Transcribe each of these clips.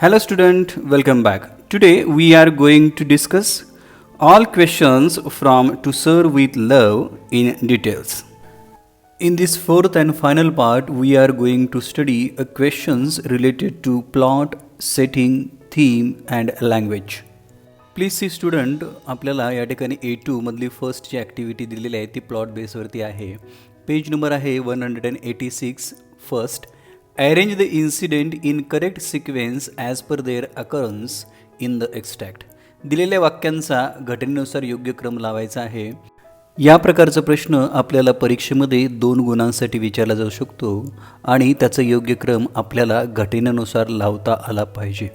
Hello student, welcome back. Today we are going to discuss all questions from To Serve with Love in details. In this fourth and final part, we are going to study questions related to plot, setting, theme and language. Please see student, आपल्याला या ठिकाणी A2 मधली first जी activity दिलेली आहे ती plot बेसवरती आहे. Page number आहे 186. First, arrange the incident in correct sequence as per their occurrence in the extract. दिलेल्या वाक्यांचा घटनेनुसार योग्य क्रम लावायचा आहे. या प्रकारचा प्रश्न आपल्याला परीक्षेमध्ये 2 गुणांसाठी विचारला जाऊ शकतो आणि त्याचा योग्य क्रम आपल्याला घटनेनुसार लावता आला पाहिजे.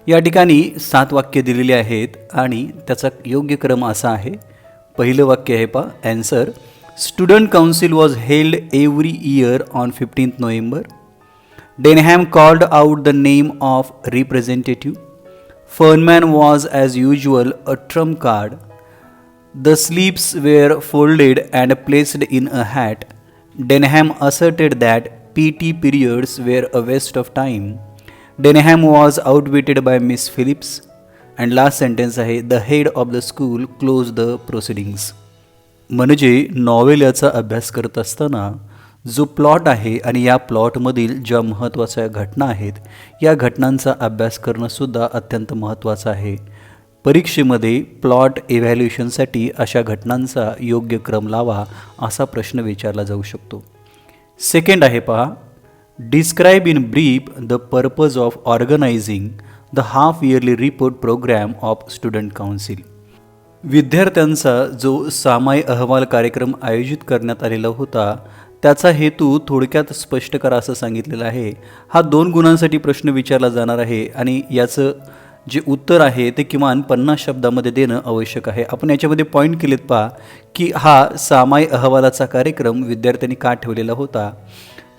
या ठिकाणी 7 वाक्य दिलेली आहेत आणि त्याचा योग्य क्रम असा आहे. पहिलं वाक्य आहे पहा, answer. Student council was held every year on 15th November. Denham called out the name of representative. Fernman was as usual a trump card. The sleeves were folded and placed in a hat. Denham asserted that PT periods were a waste of time. Denham was outwitted by Miss Phillips. And last sentence आहे, the head of the school closed the proceedings. म्हणजे novel याचा अभ्यास करत असताना जो plot आहे आणि या प्लॉटमधील ज्या महत्त्वाच्या घटना आहेत या घटनांचा अभ्यास करणंसुद्धा अत्यंत महत्त्वाचं आहे. परीक्षेमध्ये प्लॉट इव्हॅल्युएशनसाठी अशा घटनांचा योग्य क्रम लावा असा प्रश्न विचारला जाऊ शकतो. सेकंड आहे पहा, describe in brief the purpose of organising the half yearly report programme of student council. विद्यार्थ्यांचा जो सामायिक अहवाल कार्यक्रम आयोजित करण्यात आलेला होता त्याचा हेतू थोडक्यात स्पष्ट करा असं सांगितलेलं आहे. हा 2 गुणांसाठी प्रश्न विचारला जाणार आहे आणि याचं जे उत्तर आहे ते किमान 50 शब्दामध्ये देणं आवश्यक आहे. आपण याच्यामध्ये पॉईंट केलेत पहा की हा सामायिक अहवालाचा कार्यक्रम विद्यार्थ्यांनी का ठेवलेला होता.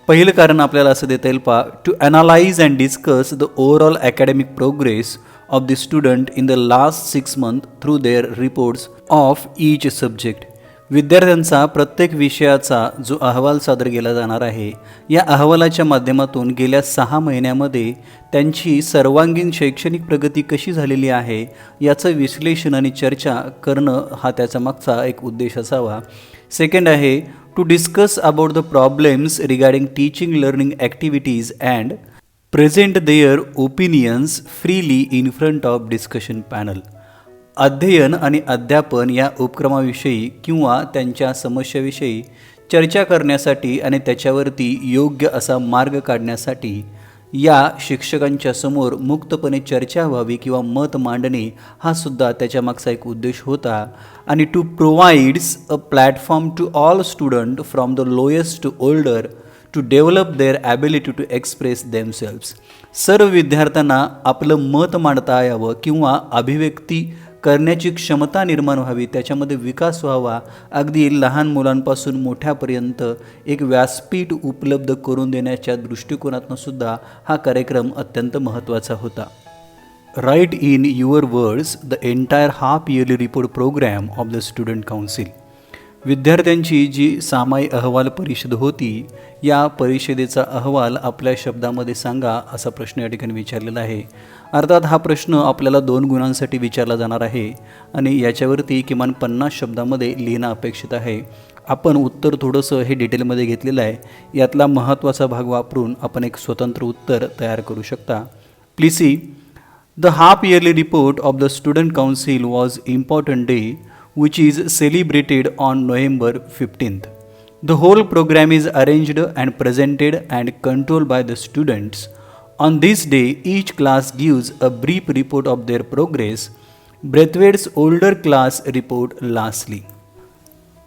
पहिलं कारण आपल्याला असं देता येईल पहा, to analyse and discuss the overall academic progress of the student in the last 6 months through their reports of each subject. विद्यार्थ्यांचा प्रत्येक विषयाचा जो अहवाल सादर केला जाणार आहे या अहवालाच्या माध्यमातून गेल्या 6 महिन्यामध्ये त्यांची सर्वांगीण शैक्षणिक प्रगती कशी झालेली आहे याचं विश्लेषण आणि चर्चा करणं हा त्याचा मागचा एक उद्देश असावा. सेकंड आहे, to discuss about the problems regarding teaching learning activities and present their opinions freely in front of discussion panel. अध्ययन आणि अध्यापन या उपक्रमाविषयी किंवा त्यांच्या समस्याविषयी चर्चा करण्यासाठी आणि त्याच्यावरती योग्य असा मार्ग काढण्यासाठी या शिक्षकांच्या समोर मुक्तपणे चर्चा व्हावी किंवा मत मांडणे हा सुद्धा त्याच्या मागचा एक उद्देश होता. आणि to provides a platform to all student from the lowest to older to develop their ability to express themselves. सर्व विद्यार्थ्यांना आपलं मत मांडता यावं किंवा अभिव्यक्ती करण्याची क्षमता निर्माण व्हावी, त्याच्यामध्ये विकास व्हावा. अगदी लहान मुलांपासून मोठ्यापर्यंत एक व्यासपीठ उपलब्ध करून देण्याच्या दृष्टिकोनातून सुद्धा हा कार्यक्रम अत्यंत महत्त्वाचा होता. Write in your words the entire half yearly report programme of the student council. विद्यार्थ्यांची जी सामायिक अहवाल परिषद होती या परिषदेचा अहवाल आपल्या शब्दामध्ये सांगा असा प्रश्न या ठिकाणी विचारलेला आहे. अर्थात हा प्रश्न आपल्याला 2 गुणांसाठी विचारला जाणार आहे आणि याच्यावरती किमान 50 शब्दामध्ये लिहिणं अपेक्षित आहे. आपण उत्तर थोडंसं हे डिटेलमध्ये घेतलेलं आहे. यातला महत्त्वाचा भाग वापरून आपण एक स्वतंत्र उत्तर तयार करू शकता. Please see, the half yearly report of the student council was important day which is celebrated on November 15th. The whole program is arranged and presented and controlled by the students. On this day, each class gives a brief report of their progress. Braithwaite's older class report lastly.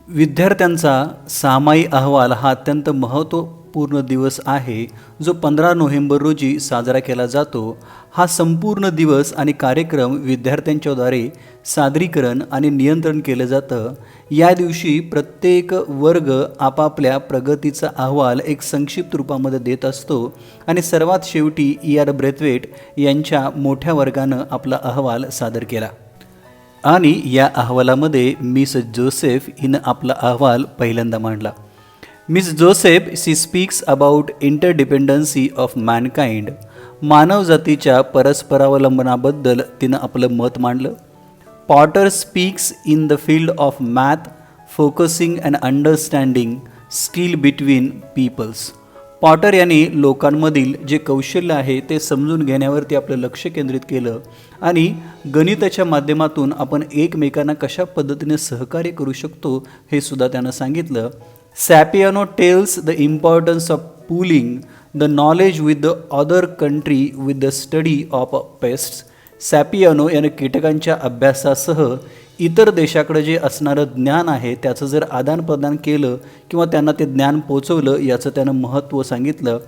विद्यार्थ्यांचा सामायिक अहवाल हा अत्यंत महत्त्वपूर्ण दिवस आहे जो 15 November रोजी साजरा केला जातो. हा संपूर्ण दिवस आणि कार्यक्रम विद्यार्थ्यांच्याद्वारे सादरीकरण आणि नियंत्रण केलं जातं. या दिवशी प्रत्येक वर्ग आपापल्या प्रगतीचा अहवाल एक संक्षिप्त रूपामध्ये देत असतो आणि सर्वात शेवटी E.R. ब्रेथवेट यांच्या मोठ्या वर्गानं आपला अहवाल सादर केला आणि या अहवालामध्ये मिस जोसेफ हिनं आपला अहवाल पहिल्यांदा मांडला. Miss Joseph, she speaks about interdependency of mankind. मानवजातीच्या परस्परावलंबनाबद्दल तिनं आपलं मत मांडलं. Potter speaks in the field of math, focusing and understanding skill between peoples. Potter यांनी लोकांमधील जे कौशल्य आहे ते समजून घेण्यावरती आपलं लक्ष केंद्रित केलं आणि गणिताच्या माध्यमातून आपण एकमेकांना कशा पद्धतीने सहकार्य करू शकतो हे सुद्धा त्यानं सांगितलं. Sapiano tells the importance of pooling the knowledge with the other country with the study of pests. Sapiano यानं कीटकांच्या अभ्यासासह इतर देशाकडे जे असणारं ज्ञान आहे त्याचं जर आदानप्रदान केलं किंवा त्यांना ते ज्ञान पोचवलं याचं त्यानं महत्त्व सांगितलं.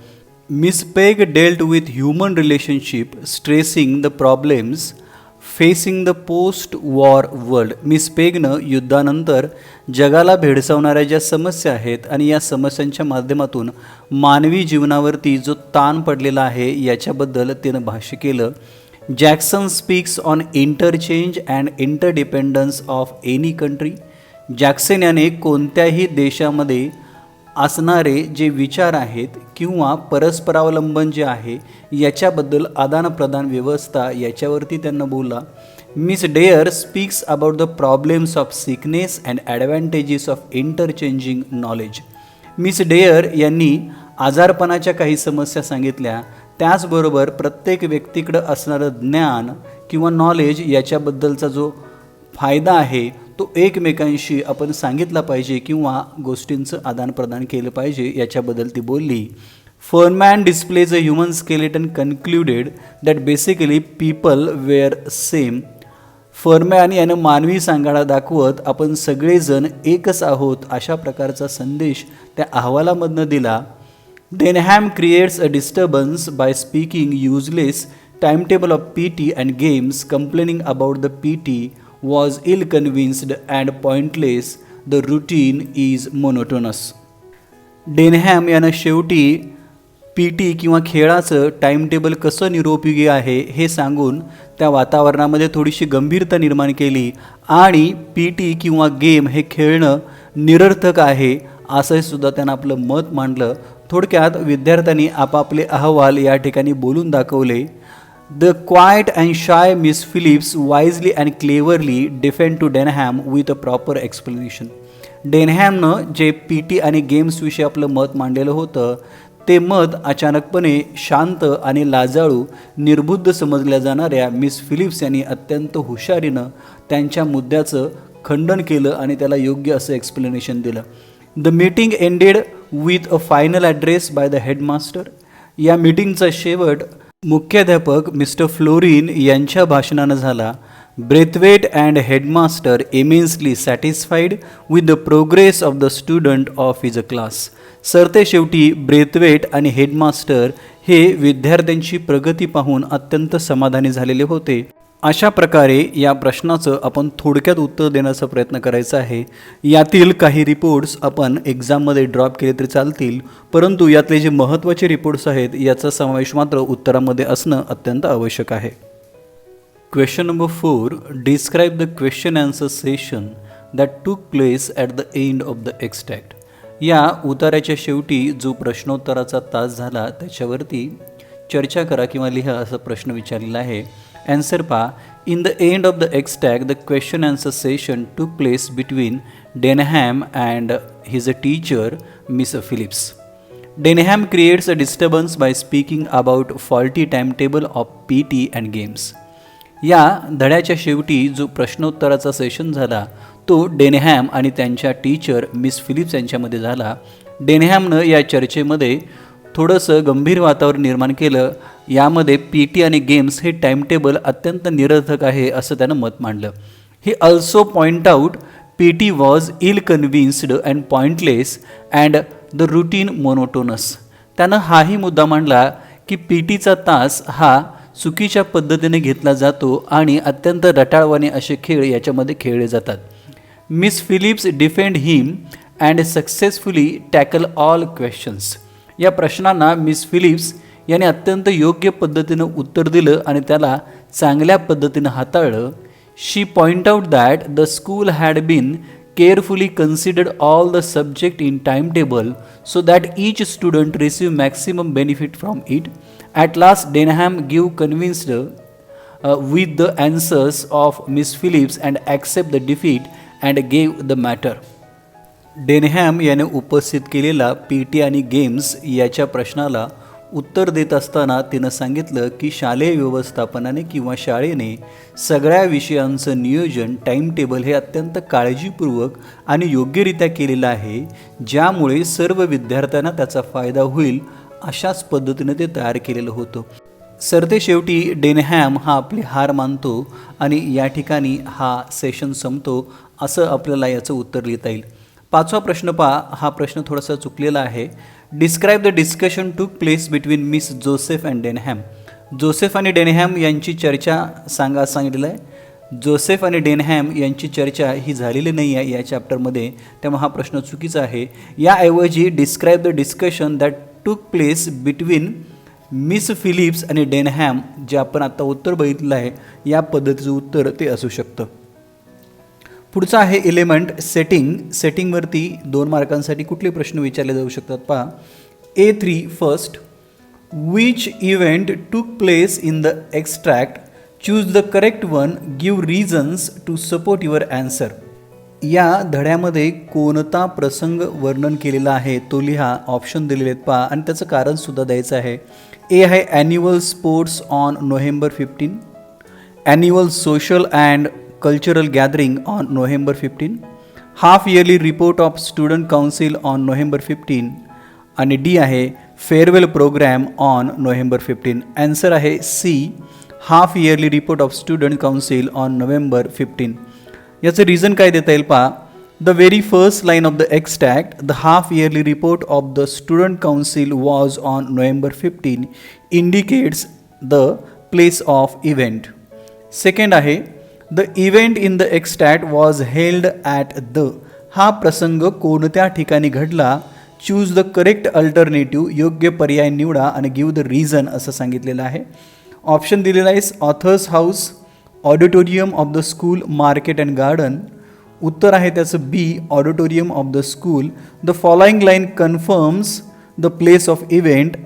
Miss Peg dealt with human relationship, stressing the problems facing the post war world. Miss पेगनं युद्धानंतर जगाला भेडसावणाऱ्या ज्या समस्या आहेत आणि या समस्यांच्या माध्यमातून मानवी जीवनावरती जो ताण पडलेला आहे याच्याबद्दल तिनं भाष्य केलं. Jackson speaks on interchange and interdependence of any country. Jackson याने कोणत्याही देशामध्ये असणारे जे विचार आहेत किंवा परस्परावलंबन जे आहे याच्याबद्दल आदानप्रदान व्यवस्था याच्यावरती त्यांना बोलला. Miss Dare speaks about the problems of sickness and advantages of interchanging knowledge. Miss Dare यांनी आजारपणाच्या काही समस्या सांगितल्या. त्याचबरोबर प्रत्येक व्यक्तीकडं असणारं ज्ञान किंवा नॉलेज याच्याबद्दलचा जो फायदा आहे तो एकमेकांशी आपण सांगितला पाहिजे किंवा गोष्टींचं आदानप्रदान केलं पाहिजे याच्याबद्दल ती बोलली. Fernman displays a human skeleton concluded that basically people were same. Fernman यानं मानवी सांगाडा दाखवत आपण सगळेजण एकच आहोत अशा प्रकारचा संदेश त्या अहवालामधनं दिला. Denham creates a disturbance by speaking useless timetable of PT and games, complaining about the PT was ill-convinced and pointless. The routine is monotonous. Denham यानं शेवटी PT किंवा खेळाचं टाईमटेबल कसं निरुपयोगी आहे हे सांगून त्या वातावरणामध्ये थोडीशी गंभीरता निर्माण केली आणि PT किंवा गेम हे खेळणं निरर्थक आहे असं सुद्धा त्यानं आपलं मत मांडलं. थोडक्यात विद्यार्थ्यांनी आपापले अहवाल या ठिकाणी बोलून दाखवले. The quiet and shy Miss Phillips wisely and cleverly defend to Denham with a proper explanation. डेनहॅमनं जे PT आणि गेम्सविषयी आपलं मत मांडलेलं होतं ते मत अचानकपणे शांत आणि लाजाळू निर्बुद्ध समजल्या जाणाऱ्या मिस फिलिप्स यांनी अत्यंत हुशारीनं त्यांच्या मुद्द्याचं खंडन केलं आणि त्याला योग्य असं एक्सप्लेनेशन दिलं. The meeting ended with a final address by the headmaster. या मीटिंगचा शेवट मुख्याध्यापक मिस्टर फ्लोरिन यांच्या भाषणानं झाला. Braithwaite and headmaster immensely satisfied with the progress of the student of his class. सरतेशेवटी ब्रेथवेट आणि हेडमास्टर हे विद्यार्थ्यांची प्रगती पाहून अत्यंत समाधानी झालेले होते. अशा प्रकारे या प्रश्नाचं आपण थोडक्यात उत्तर देण्याचा प्रयत्न करायचा आहे. यातील काही रिपोर्ट्स आपण एक्झाममध्ये ड्रॉप केले तरी चालतील, परंतु यातले जे महत्त्वाचे रिपोर्ट्स आहेत याचा समावेश मात्र उत्तरामध्ये असणं अत्यंत आवश्यक आहे. Question number 4. Describe the question answer session that took place at the end of the extract. या उतार्याच्या शेवटी जो प्रश्नोत्तराचा तास झाला त्याच्यावरती चर्चा करा किंवा लिहा असा प्रश्न विचारलेला आहे. Answer पहा. In the end of the extract, the question answer session took place between Denham and his teacher, Miss Phillips. Denham creates a disturbance by speaking about faulty timetable of PT and games. या धड्याच्या शेवटी जो प्रश्नोत्तराचा session झाला तो डेनहॅम आणि त्यांच्या teacher miss Philips यांच्यामध्ये झाला. डेनहॅमनं या चर्चेमध्ये थोडंसं गंभीर वातावरण निर्माण केलं. यामध्ये PT आणि गेम्स हे टाईमटेबल अत्यंत निरर्थक आहे असं त्यानं मत मांडलं. He also point out PT was ill convinced and pointless and the routine monotonous. त्यानं हाही मुद्दा मांडला की PTचा तास हा चुकीच्या पद्धतीने घेतला जातो आणि अत्यंत रटाळवाणे असे खेळ याच्यामध्ये खेळले जातात. Miss Phillips defend him and successfully tackle all questions. या प्रश्नांना मिस फिलिप्स याने अत्यंत योग्य पद्धतीनं उत्तर दिलं आणि त्याला चांगल्या पद्धतीनं हाताळलं. She point out that the school had been carefully considered all the subject in timetable so that each student receive maximum benefit from it. At last Denham grew convinced with the answers of Miss Phillips and accept the defeat and gave the matter. डेनहॅम याने उपस्थित केलेला PT आणि games याच्या प्रश्नाला उत्तर देत असताना तिनं सांगितलं की शालेय व्यवस्थापनाने किंवा शाळेने सगळ्या विषयांचं नियोजन टाईम टेबल हे अत्यंत काळजीपूर्वक आणि योग्यरित्या केलेलं आहे, ज्यामुळे सर्व विद्यार्थ्यांना त्याचा फायदा होईल अशाच पद्धतीने ते तयार केलेलं होतं. सरते शेवटी डेनहॅम हा आपली हार मानतो आणि या ठिकाणी हा सेशन संपतो असं आपल्याला याचं उत्तर लिहिता येईल. पाचवा प्रश्न पहा, हा प्रश्न थोडासा चुकलेला आहे. Describe the discussion took place between Miss Joseph and Denham. Joseph आणि डेनहॅम यांची चर्चा सांगा सांगितलेलं आहे. जोसेफ आणि डेनहॅम यांची चर्चा ही झालेली नाही आहे या चॅप्टरमध्ये, त्यामुळे हा प्रश्न चुकीचा आहे. याऐवजी describe the discussion that took place between Miss Phillips आणि डेनहॅम, जे आपण आता उत्तर बघितलं आहे या पद्धतीचं उत्तर ते असू शकतं. पुढचा आहे एलिमेंट सेटिंग. सेटिंगवरती 2 मार्कांसाठी कुठले प्रश्न विचारले जाऊ शकतात पहा. A3 first, which event took place in the extract, choose the correct one, give reasons to support your answer. या धड्यामध्ये कोणता प्रसंग वर्णन केलेला आहे तो लिहा. ऑप्शन दिलेले आहेत पहा आणि त्याचं कारणसुद्धा द्यायचं आहे. ए आहे annual sports on November 15, annual social and cultural gathering on November 15, half yearly report of student council on November 15 आणि D आहे farewell program on November 15. Answer आहे C, half yearly report of student council on November 15. याचं reason काय देता येईल पहा. The very first line of the extract, the half yearly report of the student council was on November 15 indicates the place of event. Second आहे the event in the extract was held at the. हा प्रसंग कोणत्या ठिकाणी घडला. Choose the correct alternative, योग्य पर्याय निवडा आणि गिव्ह द रिझन असं सांगितलेलं आहे. ऑप्शन दिलेला आहे authors house, auditorium of the school, market and garden. उत्तर आहे त्याचं B, auditorium of the school. The following line confirms the place of event.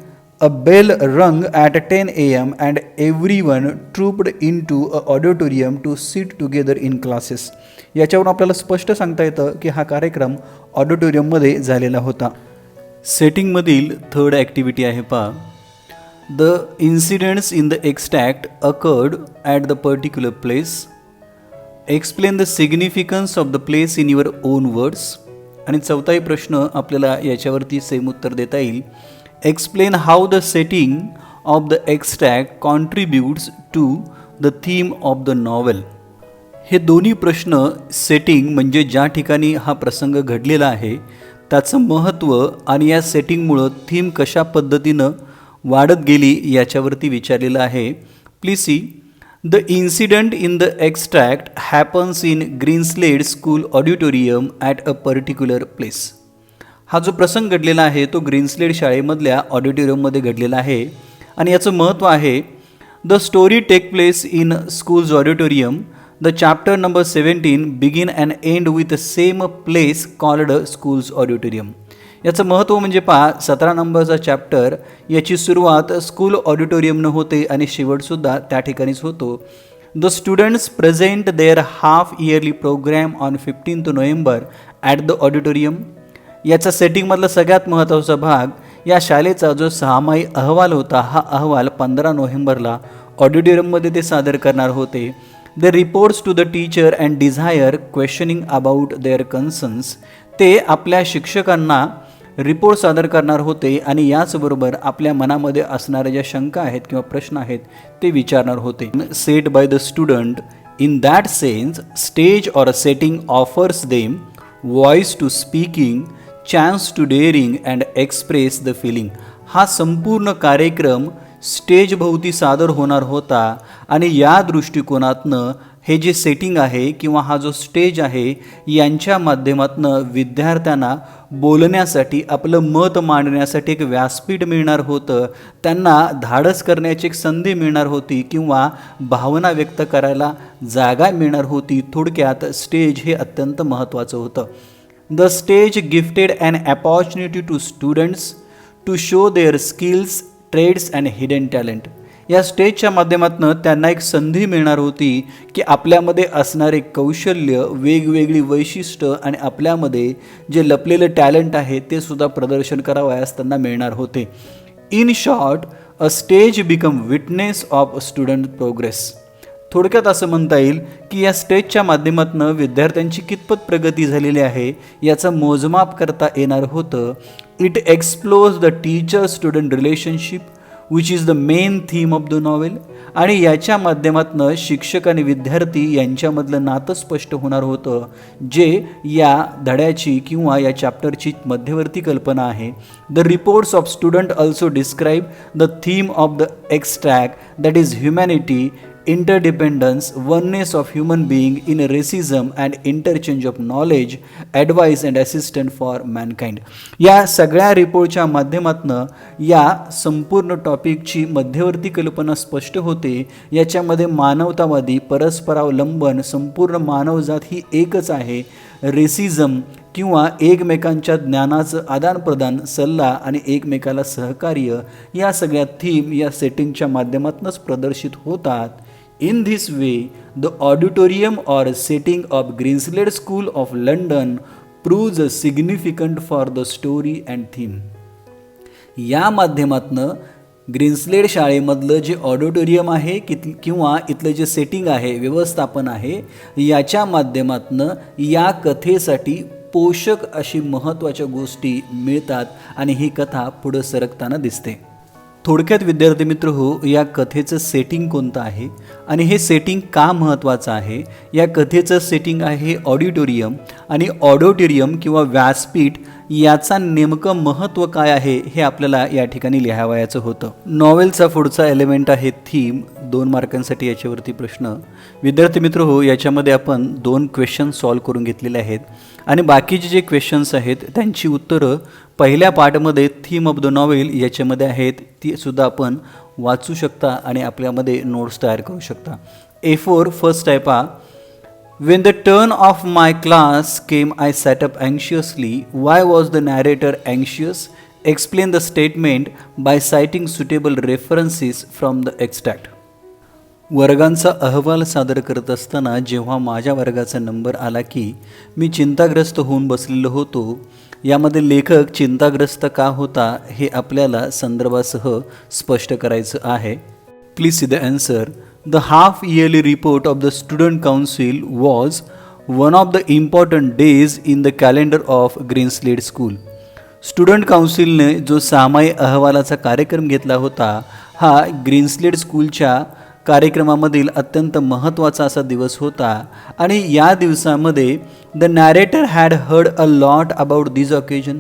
A bell rung at 10 a.m. and everyone trooped into a auditorium to sit together in classes. याच्यावरून आपल्याला स्पष्ट सांगता येतं की हा कार्यक्रम ऑडिटोरियममध्ये झालेला होता. सेटिंगमधील थर्ड ॲक्टिव्हिटी आहे पहा. The incidents in the extract occurred at the particular place. Explain the significance of the place in your on words. आणि चौथाही प्रश्न आपल्याला याच्यावरती सेम उत्तर देता येईल. Explain how the setting of the extract contributes to the theme of the novel. हे दोन्ही प्रश्न सेटिंग म्हणजे ज्या ठिकाणी हा प्रसंग घडलेला आहे त्याचं महत्त्व आणि या सेटिंगमुळं थीम कशा पद्धतीनं वाढत गेली याच्यावरती विचारलेलं आहे. Please see. The incident in the extract happens in Greenslade school auditorium at a particular place. हा जो प्रसंग घडलेला आहे तो ग्रीनस्लेड शाळेमधल्या ऑडिटोरियममध्ये घडलेला आहे आणि याचं महत्त्व आहे. The story take place in school's auditorium. The chapter number 17 begin and end with same place called school's auditorium. याचं महत्त्व म्हणजे पहा, 17 नंबरचा चॅप्टर याची सुरुवात स्कूल ऑडिटोरियमनं होते आणि शेवटसुद्धा त्या ठिकाणीच होतो. The students present their half yearly programme on 15 November at the auditorium. याचा सेटिंगमधला सगळ्यात महत्त्वाचा भाग, या शाळेचा जो 6माही अहवाल होता हा अहवाल 15 नोव्हेंबरला ऑडिटोरियममध्ये ते सादर करणार होते. The reports to the teacher and desire questioning about their concerns. ते आपल्या शिक्षकांना रिपोर्ट सादर करणार होते आणि याचबरोबर आपल्या मनामध्ये असणाऱ्या ज्या शंका आहेत किंवा प्रश्न आहेत ते विचारणार होते. Set by the student. In that sense stage or a setting offers them voice to speaking, chance to daring and express the feeling. हा संपूर्ण कार्यक्रम स्टेजभोवती सादर होणार होता आणि या दृष्टिकोनातनं हे जे सेटिंग आहे किंवा हा जो स्टेज आहे यांच्या माध्यमातून विद्यार्थ्यांना बोलण्यासाठी आपलं मत मांडण्यासाठी एक व्यासपीठ मिळणार होतं, त्यांना धाडस करण्याची एक संधी मिळणार होती किंवा भावना व्यक्त करायला जागा मिळणार होती. थोडक्यात स्टेज हे अत्यंत महत्त्वाचं होतं. The stage gifted an opportunity to students to show their skills, trades and hidden talent. या स्टेजच्या माध्यमातून त्यांना एक संधी मिळणार होती की आपल्यामध्ये असणारे कौशल्य, वेगवेगळी वैशिष्ट्य आणि आपल्यामध्ये जे लपलेलं टॅलेंट आहे ते सुद्धा प्रदर्शन करावयास त्यांना मिळणार होते. In short, a stage become witness of student progress. थोडक्यात असं म्हणता येईल की या स्टेजच्या माध्यमातून विद्यार्थ्यांची कितपत प्रगती झालेली आहे याचं मोजमाप करता येणार होतं. It explores the teacher student relationship which is the main theme of the novel. आणि याच्या माध्यमातून शिक्षक आणि विद्यार्थी यांच्यामधलं नातं स्पष्ट होणार होतं, जे या धड्याची किंवा या चॅप्टरची मध्यवर्ती कल्पना आहे. The reports of student also describe the theme of the extract, that is humanity, interdependence, oneness of human being in racism and interchange of knowledge, advice and assistance for mankind. या सगळ्या रिपोर्टच्या माध्यमातून या संपूर्ण टॉपिकची मध्यवर्ती कल्पना स्पष्ट होते. याच्यामध्ये मानवतावादी, परस्परावलंबन, संपूर्ण मानवजात ही एकच आहे, रेसिझम किंवा एकमेकांच्या ज्ञानाचं आदानप्रदान, सल्ला आणि एकमेकाला सहकार्य, या सगळ्या थीम या सेटिंगच्या माध्यमातूनच प्रदर्शित होतात. In this way, the auditorium or setting of Greenslade School of London proves significant for the story and theme. या माध्यमातनं ग्रीन्सलेड शाळेमधलं जे ऑडिटोरियम आहे किंवा इथलं जे सेटिंग आहे, व्यवस्थापन आहे, याच्या माध्यमातनं या कथेसाठी पोषक अशी महत्त्वाच्या गोष्टी मिळतात आणि ही कथा पुढं सरकताना दिसते. थोडक्यात विद्यार्थी मित्र हो, या कथेचं सेटिंग कोणतं आहे आणि हे सेटिंग का महत्त्वाचं आहे. या कथेचं सेटिंग आहे ऑडिटोरियम, आणि ऑडिटोरियम किंवा व्यासपीठ याचा नेमकं महत्त्व काय आहे हे आपल्याला या ठिकाणी लिहावयाचं होतं. नॉवेलचा पुढचा एलिमेंट आहे थीम. 2 मार्कांसाठी याच्यावरती प्रश्न. विद्यार्थी मित्र हो, याच्यामध्ये आपण 2 क्वेश्चन सॉल्व करून घेतलेले आहेत आणि बाकीचे जे क्वेश्चन्स आहेत त्यांची उत्तरं पहिल्या पार्टमध्ये थीम ऑफ द नॉवेल याच्यामध्ये आहेत, ती सुद्धा आपण वाचू शकता आणि आपल्यामध्ये नोट्स तयार करू शकता. A4 फर्स्ट टाईप आ. When the turn of my class came, I sat up anxiously. Why was the narrator anxious? Explain the statement by citing suitable references from the extract. वर्गांचा अहवाल सादर करत असताना जेव्हा माझ्या वर्गाचा नंबर आला की मी चिंताग्रस्त होऊन बसलेलो होतो. यामध्ये लेखक चिंताग्रस्त का होता हे आपल्याला संदर्भासह स्पष्ट करायचं आहे. Please see the answer. The half-yearly report of the Student Council was one of the important days in the calendar of Greenslade School. Student काउन्सिलने जो सामायिक अहवालाचा कार्यक्रम घेतला होता, हा ग्रीन्सलेड स्कूलच्या कार्यक्रमामधील अत्यंत महत्त्वाचा असा दिवस होता. आणि या दिवसामध्ये the narrator had heard a lot about this occasion.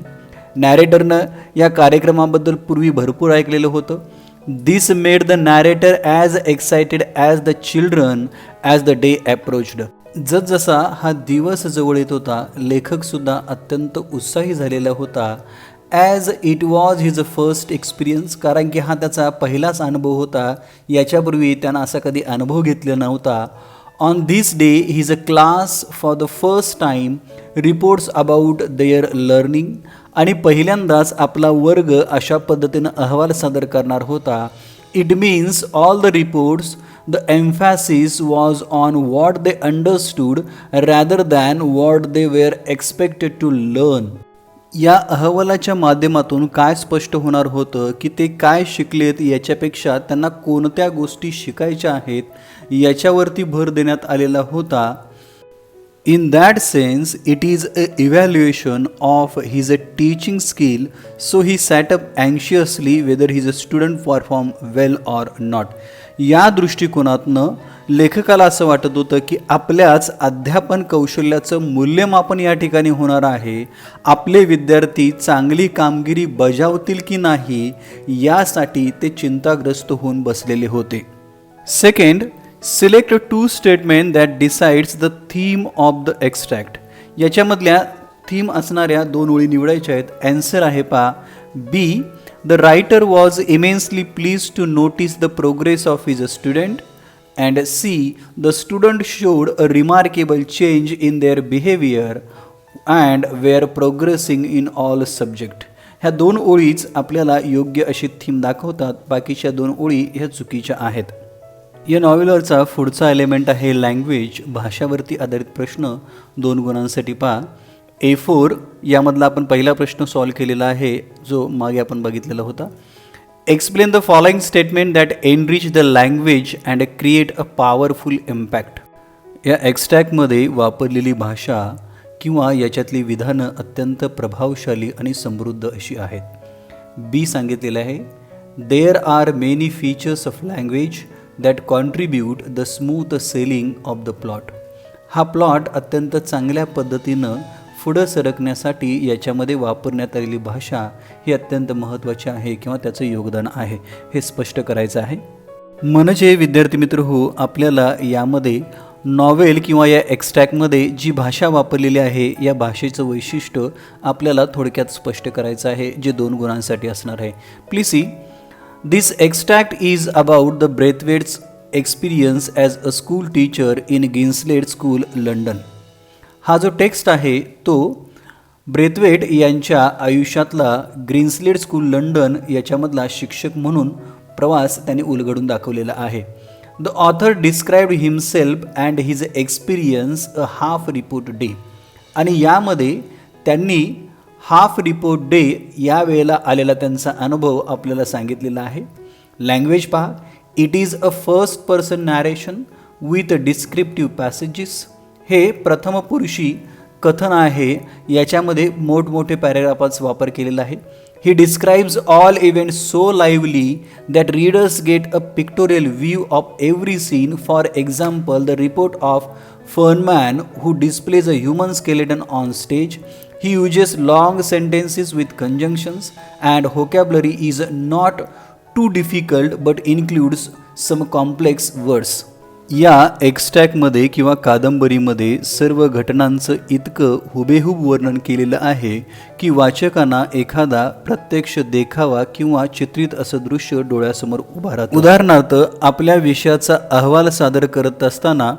नॅरेटरनं या कार्यक्रमाबद्दल पूर्वी भरपूर ऐकलेलं होतं. This made the narrator as excited as the children as the day approached. जसजसा हा दिवस जवळ येत होता, लेखकसुद्धा अत्यंत उत्साही झालेला होता. As it was his first experience, कारण की हा त्याचा पहिलाच अनुभव होता. याच्यापूर्वी त्यानं असा कधी अनुभव घेतला नव्हता. On this day his class for the first time reports about their learning. आणि पहिल्यांदाच आपला वर्ग अशा पद्धतीनं अहवाल सादर करणार होता. It means all the reports the emphasis was on what they understood rather than what they were expected to learn. या अहवालाच्या माध्यमातून काय स्पष्ट होणार होतं की ते काय शिकलेत याच्यापेक्षा त्यांना कोणत्या गोष्टी शिकायच्या आहेत याच्यावरती भर देण्यात आलेला होता. In that sense, it is an evaluation of his teaching skill, so he sat up anxiously whether his student perform well or not. या दृष्टिकोनातनं लेखकाला असं वाटत होतं की आपल्याच अध्यापन कौशल्याचं मूल्यमापन या ठिकाणी होणार आहे. आपले विद्यार्थी चांगली कामगिरी बजावतील की नाही यासाठी ते चिंताग्रस्त होऊन बसलेले होते. Second, select two statement that decides the theme of the extract. याच्यामधल्या थीम असणाऱ्या 2 ओळी निवडायच्या आहेत. ॲन्सर आहे पहा B. The writer was immensely please to notice the progress of his student. And C. The student showed a remarkable change in their behaviour and were progressing in all subject. ह्या 2 ओळीच आपल्याला योग्य अशी theme दाखवतात. बाकीच्या 2 ओळी ह्या चुकीच्या आहेत. या नॉव्हेलवरचा पुढचा एलिमेंट आहे लँग्वेज, भाषावरती आधारित प्रश्न 2 गुणांसाठी पहा. A4 यामधला आपण पहिला प्रश्न सॉल्व केलेला आहे जो मागे आपण बघितलेला होता. Explain the following statement that enrich the language and create a powerful impact. या एक्स्ट्रॅक्टमध्ये वापरलेली भाषा किंवा याच्यातली विधानं अत्यंत प्रभावशाली आणि समृद्ध अशी आहेत. बी सांगितलेलं आहे there are many features of language that contribute the smooth sailing of the plot. हा प्लॉट अत्यंत चांगल्या पद्धतीनं पुढं सरकण्यासाठी याच्यामध्ये वापरण्यात आलेली भाषा ही अत्यंत महत्त्वाची आहे किंवा त्याचं योगदान आहे हे स्पष्ट करायचं आहे. म्हणजे विद्यार्थी मित्र हो, आपल्याला यामध्ये नॉवेल किंवा या एक्स्ट्रॅक्टमध्ये जी भाषा वापरलेली आहे या भाषेचं वैशिष्ट्य आपल्याला थोडक्यात स्पष्ट करायचं आहे जे 2 गुणांसाठी असणार आहे. Please see. This extract is about the Braithwaite's experience as a school teacher in Greenslade school London. हा जो टेक्स्ट आहे तो ब्रेथवेट यांच्या आयुष्यातला ग्रीन्सलेट स्कूल लंडन याच्यामधला शिक्षक म्हणून प्रवास त्यांनी उलगडून दाखवलेला आहे. The author described himself and his experience a half report day. आणि यामध्ये त्यांनी हाफ रिपोर्ट डे या वेळेला आलेला त्यांचा अनुभव आपल्याला सांगितलेला आहे. लँग्वेज पहा. It is a first person narration with descriptive passages. हे प्रथम पुरुषी कथन आहे. याच्यामध्ये मोठमोठे पॅरेग्राफाचा वापर केलेला आहे. He describes all events so lively that readers get a pictorial view of every scene. For example, the report of Fernman who displays a human skeleton on stage. He uses long sentences with conjunctions and vocabulary is not too difficult but includes some complex words. या एक्स्ट्रॅक्टमध्ये किंवा कादंबरीमध्ये सर्व घटनांचं इतकं हुबेहूब वर्णन केलेलं आहे की वाचकांना एखादा प्रत्यक्ष देखावा किंवा चित्रित असं दृश्य डोळ्यासमोर उभं राहतं. उदाहरणार्थ आपल्या विषयाचा अहवाल सादर करत असताना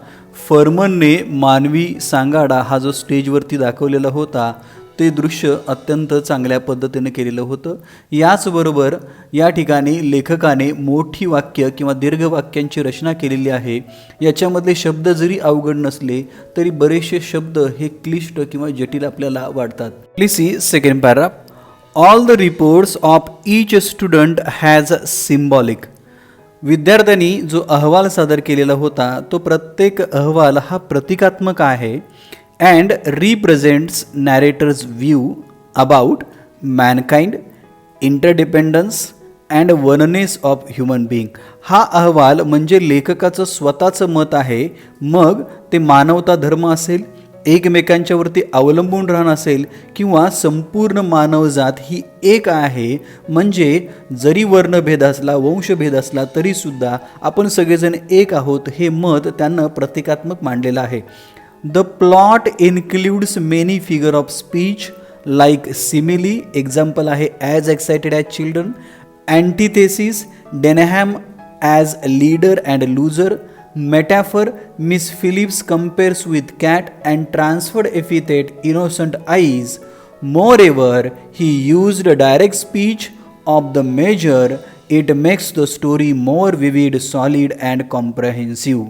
फर्मनने मानवी सांगाडा हा जो स्टेजवरती दाखवलेला होता ते दृश्य अत्यंत चांगल्या पद्धतीने केलेलं होतं. याचबरोबर या ठिकाणी लेखकाने मोठी वाक्य किंवा दीर्घ वाक्यांची रचना केलेली आहे. याच्यामधले शब्द जरी अवघड नसले तरी बरेचसे शब्द हे क्लिष्ट किंवा जटिल आपल्याला वाटतात. Please see second paragraph. All the reports of each student has symbolic. विद्यार्थ्यांनी जो अहवाल सादर केलेला होता तो प्रत्येक अहवाल हा प्रतिकात्मक आहे. and represents narrator's view about mankind, interdependence and oneness of human being. हा अहवाल म्हणजे लेखकाचं स्वतःचं मत आहे. मग ते मानवता धर्म असेल, एकमेकांच्यावरती अवलंबून राहणं असेल किंवा संपूर्ण मानवजात ही एक आहे. म्हणजे जरी वर्णभेद असला, वंशभेद असला तरीसुद्धा आपण सगळेजण एक आहोत हे मत त्यांना प्रतिकात्मक मांडलेलं आहे. The plot includes many figure of speech like simile, example आहे as excited as children, antithesis, Denham as leader and loser, metaphor, Miss Phillips compares with cat and transferred epithet innocent eyes. Moreover, he used direct speech of the measure. It makes the story more vivid, solid and comprehensive.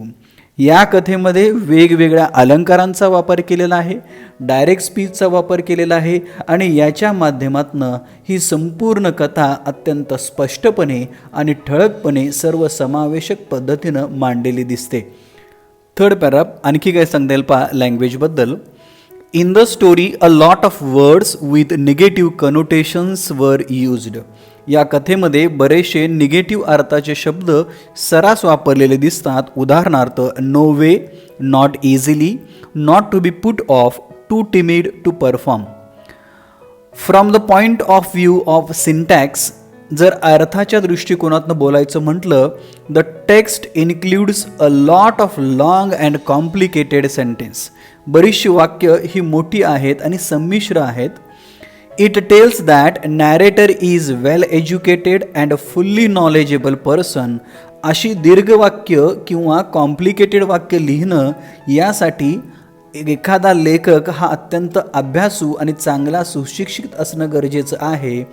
या कथेमध्ये वेगवेगळ्या अलंकारांचा वापर केलेला आहे, direct स्पीचचा वापर केलेला आहे आणि याच्या माध्यमातून ही संपूर्ण कथा अत्यंत स्पष्टपणे आणि ठळकपणे सर्वसमावेशक पद्धतीनं मांडलेली दिसते. थर्ड पॅराग्राफ आणखी काय सांगता येईल पहा लँग्वेजबद्दल. In the story a lot of words with negative connotations were used. या कथेमध्ये बरेचसे निगेटिव्ह अर्थाचे शब्द सरास वापरलेले दिसतात. उदाहरणार्थ no way, not easily, not to be put off, too timid to perform. From the point of view of syntax जर अर्थाच्या दृष्टिकोनातून बोलायचं म्हटलं, the text includes a lot of long and complicated sentence. बरीचशी वाक्य ही मोठी आहेत आणि संमिश्र आहेत. It tells that narrator is well educated and fully knowledgeable person. अशी दीर्घ वाक्य किंवा कॉम्प्लिकेटेड वाक्य लिहिणं यासाठी एखादा लेखक हा अत्यंत अभ्यासू आणि चांगला सुशिक्षित असणं गरजेचं आहे.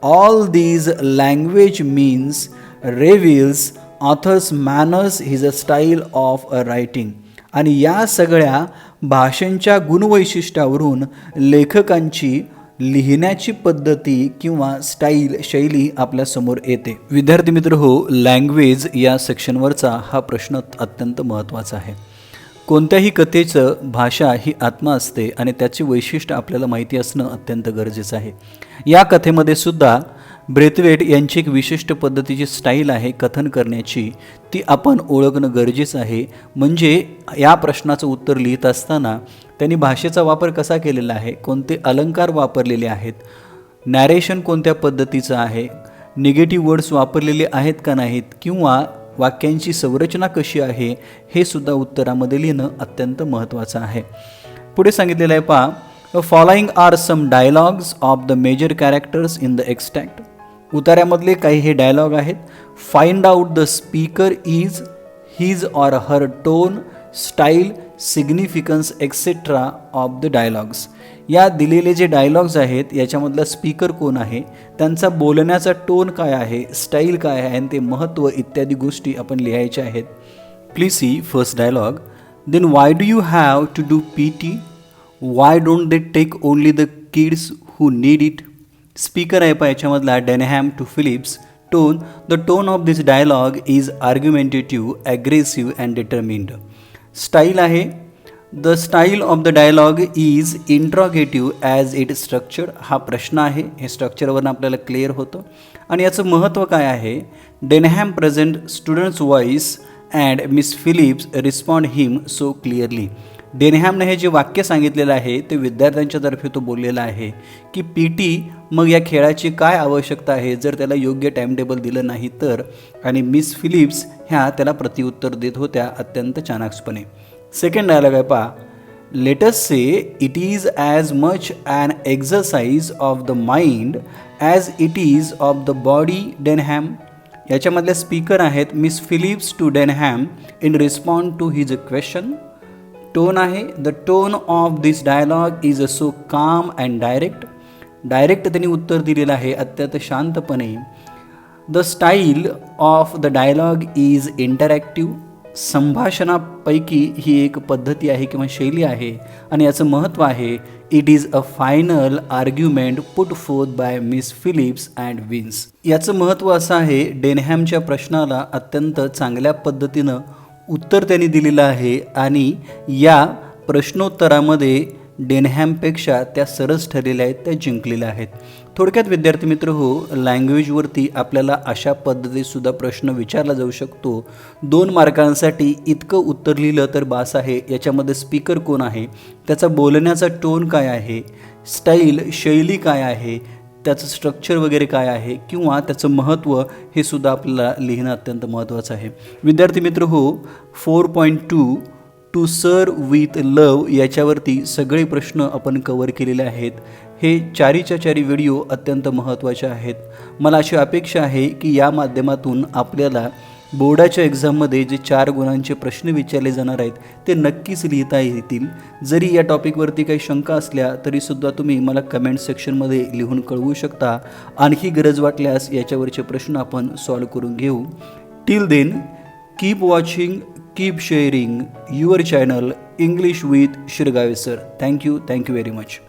All these language means reveals author's manners his a style of a writing. आणि या सगळ्या भाषांच्या गुणवैशिष्ट्यावरून लेखकांची लिहिण्याची पद्धती किंवा स्टाईल शैली आपल्यासमोर येते. विद्यार्थी मित्र हो, लँग्वेज या सेक्शनवरचा हा प्रश्न अत्यंत महत्त्वाचा आहे. कोणत्याही कथेचं भाषा ही आत्मा असते आणि त्याची वैशिष्ट्य आपल्याला माहिती असणं अत्यंत गरजेचं आहे. या कथेमध्ये सुद्धा ब्रेथवेट यांची एक विशिष्ट पद्धतीची स्टाईल आहे कथन करण्याची, ती आपण ओळखणं गरजेचं आहे. म्हणजे या प्रश्नाचं उत्तर लिहित असताना त्यांनी भाषेचा वापर कसा केलेला आहे, कोणते अलंकार वापरलेले आहेत, नॅरेशन कोणत्या पद्धतीचं आहे, निगेटिव्ह वर्ड्स वापरलेले आहेत का नाहीत, किंवा वाक्यांची संरचना कशी आहे, हे सुद्धा उत्तरामध्ये लिहिणं अत्यंत महत्त्वाचं आहे. पुढे सांगितलेलं आहे पहा, following are some dialogues of the major characters in the extract. उतार्यामधले काही हे डायलॉग आहेत. Find out the speaker is his or her tone, style, significance etcetera of the dialogues. या दिलेले जे डायलॉग्स आहेत याच्यामधला स्पीकर कोण आहे, त्यांचा बोलण्याचा टोन काय आहे, स्टाईल काय आहे आणि ते महत्त्व इत्यादी गोष्टी आपण लिहायच्या आहेत. Please see first dialogue. Then why do you have to do PT? Why don't they take only the kids who need it? Speaker आहे पहा याच्यामधला Denham to Phillips. Tone, the tone of this dialogue is argumentative, aggressive and determined. Style आहे, the style of the dialogue is interrogative as it structured. हा प्रश्न आहे, हे स्ट्रक्चरवरून आपल्याला clear होतं. आणि याचं महत्त्व काय आहे, Denham present students voice and Miss Phillips respond him so clearly. डेनहॅमने हे जे वाक्य सांगितलेलं आहे ते विद्यार्थ्यांच्यातर्फे तो बोललेला आहे की PT मग या खेळाची काय आवश्यकता आहे जर त्याला योग्य टाईमटेबल दिलं नाही तर, आणि मिस फिलिप्स ह्या त्याला प्रतिउत्तर देत होत्या अत्यंत चाणाक्षपणे. सेकंड डायलॉग आहे पहा. Let us say it is as much an exercise of the mind as it is of the body, Denham. याच्यामधले स्पीकर आहेत Miss Phillips to Denham in respond to his question. Tone आहे, the tone of this dialogue is so calm and direct. Direct त्यांनी उत्तर दिलेलं आहे अत्यंत शांतपणे. The style of the dialogue is interactive. संभाषणापैकी ही एक पद्धती आहे किंवा शैली आहे आणि याचं महत्त्व आहे, it is a final argument put forth by Miss Phillips and wins. याचं महत्त्व असं आहे, डेनहॅमच्या प्रश्नाला अत्यंत चांगल्या पद्धतीनं उत्तर त्यांनी दिलेलं आहे आणि या प्रश्नोत्तरामध्ये डेनहॅमपेक्षा त्या सरस ठरलेल्या आहेत, त्या जिंकलेल्या आहेत. थोडक्यात विद्यार्थी मित्र हो, लँग्वेजवरती आपल्याला अशा पद्धतीसुद्धा प्रश्न विचारला जाऊ शकतो. 2 मार्कांसाठी इतकं उत्तर लिहिलं तर बास आहे. याच्यामध्ये स्पीकर कोण आहे, त्याचा बोलण्याचा टोन काय आहे, स्टाईल शैली काय आहे, त्याचं स्ट्रक्चर वगैरे काय आहे किंवा त्याचं महत्त्व हे सुद्धा आपल्याला लिहिणं अत्यंत महत्त्वाचं आहे. विद्यार्थी मित्र हो, 4.2 टू सर्व विथ लव याच्यावरती सगळे प्रश्न आपण कवर केलेले आहेत. हे 4च्या 4 व्हिडिओ अत्यंत महत्त्वाचे आहेत. मला अशी अपेक्षा आहे की या माध्यमातून आपल्याला बोर्डाच्या एक्झाममध्ये जे 4 गुणांचे प्रश्न विचारले जाणार आहेत ते नक्कीच लिहिता येतील. जरी या टॉपिकवरती काही शंका असल्या तरीसुद्धा तुम्ही मला कमेंट सेक्शनमध्ये लिहून कळवू शकता. आणखी गरज वाटल्यास याच्यावरचे प्रश्न आपण सॉल्व करून घेऊ. Till then, keep watching, keep sharing your channel English with Shirgave sir. Thank you very much.